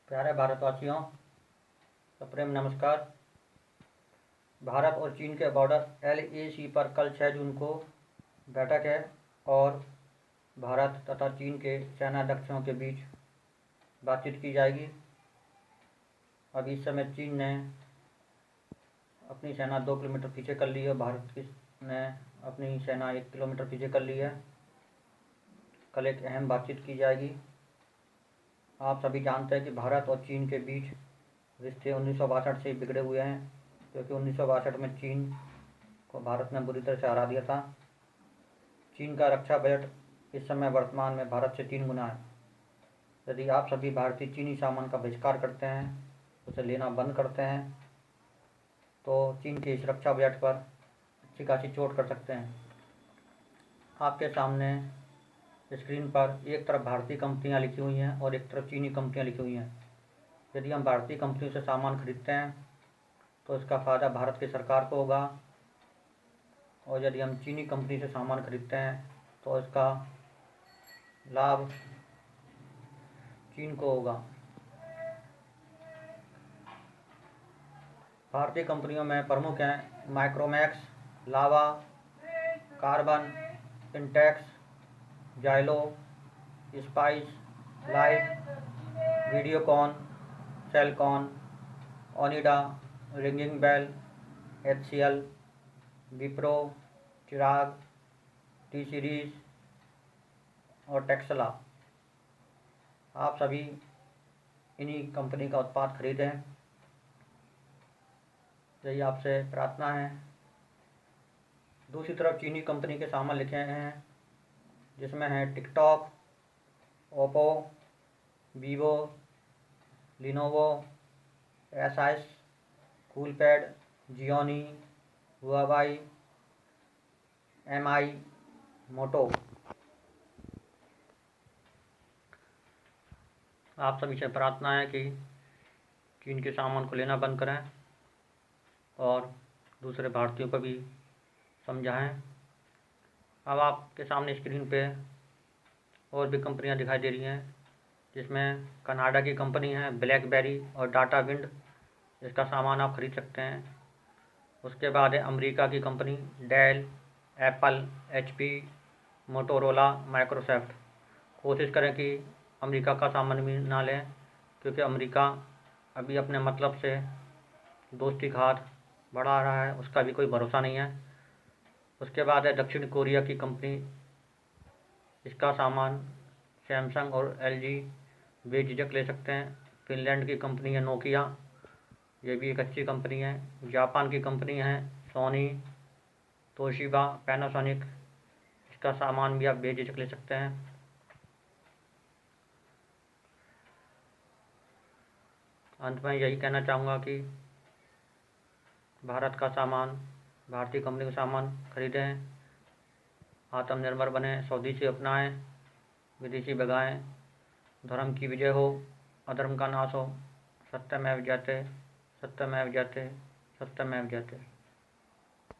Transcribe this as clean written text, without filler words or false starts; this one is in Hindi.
प्यारे भारतवासियों, सप्रेम नमस्कार। भारत और चीन के बॉर्डर LAC पर कल 6 जून को बैठक है और भारत तथा चीन के सेनाध्यक्षों के बीच बातचीत की जाएगी। अभी इस समय चीन ने अपनी सेना 2 किलोमीटर पीछे कर ली है, भारत ने अपनी सेना 1 किलोमीटर पीछे कर ली है। कल एक अहम बातचीत की जाएगी। आप सभी जानते हैं कि भारत और चीन के बीच रिश्ते 1962 से बिगड़े हुए हैं, क्योंकि 1962 में चीन को भारत ने बुरी तरह से हरा दिया था। चीन का रक्षा बजट इस समय वर्तमान में भारत से 3 गुना है। यदि आप सभी भारतीय चीनी सामान का बहिष्कार करते हैं, उसे लेना बंद करते हैं, तो चीन के इस रक्षा बजट पर अच्छी खासी चोट कर सकते हैं। आपके सामने स्क्रीन पर एक तरफ भारतीय कंपनियां लिखी हुई हैं और एक तरफ चीनी कंपनियां लिखी हुई हैं। यदि हम भारतीय कंपनियों से सामान खरीदते हैं तो इसका फ़ायदा भारत की सरकार को होगा, और यदि हम चीनी कंपनी से सामान खरीदते हैं तो इसका लाभ चीन को होगा। भारतीय कंपनियों में प्रमुख हैं Micromax, Lava, Karbonn, Intex, Xolo, Spice light, Videocon, Celkon, Onida, ringing bell, HCL, Wipro, Chirag, T series और टेक्सला। आप सभी इन्हीं कंपनी का उत्पाद खरीदें, यही आपसे प्रार्थना है। दूसरी तरफ चीनी कंपनी के सामान लिखे हैं, जिसमें हैं TikTok, Oppo, Vivo, Lenovo, Asus, Coolpad, Gionee, Huawei, MI, Moto. आप सभी से प्रार्थना है कि चीन के सामान को लेना बंद करें और दूसरे भारतीयों को भी समझाएं। अब आपके सामने स्क्रीन पे और भी कंपनियां दिखाई दे रही हैं, जिसमें कनाडा की कंपनी है ब्लैकबेरी और डाटा विंड, इसका सामान आप खरीद सकते हैं। उसके बाद है अमेरिका की company Dell, Apple, HP, Motorola, Microsoft. कोशिश करें कि अमेरिका का सामान भी ना लें, क्योंकि अमेरिका अभी अपने मतलब से दोस्ती का हाथ बढ़ा रहा है, उसका भी कोई भरोसा नहीं है। उसके बाद है दक्षिण कोरिया की कंपनी, इसका सामान सैमसंग और LG बेझिझक ले सकते हैं। फिनलैंड की कंपनी है नोकिया, ये भी एक अच्छी कंपनी है। जापान की कंपनी है सोनी, तोशिबा, पैनासोनिक, इसका सामान भी आप बेझिझक ले सकते हैं। अंत में यही कहना चाहूँगा कि भारत का सामान, भारतीय कंपनी का सामान खरीदें, आत्मनिर्भर बने, स्वदेशी अपनाएं, विदेशी भगाएं। धर्म की विजय हो, अधर्म का नाश हो। सत्यमेव जयते, सत्यमेव जयते, सत्यमेव जयते।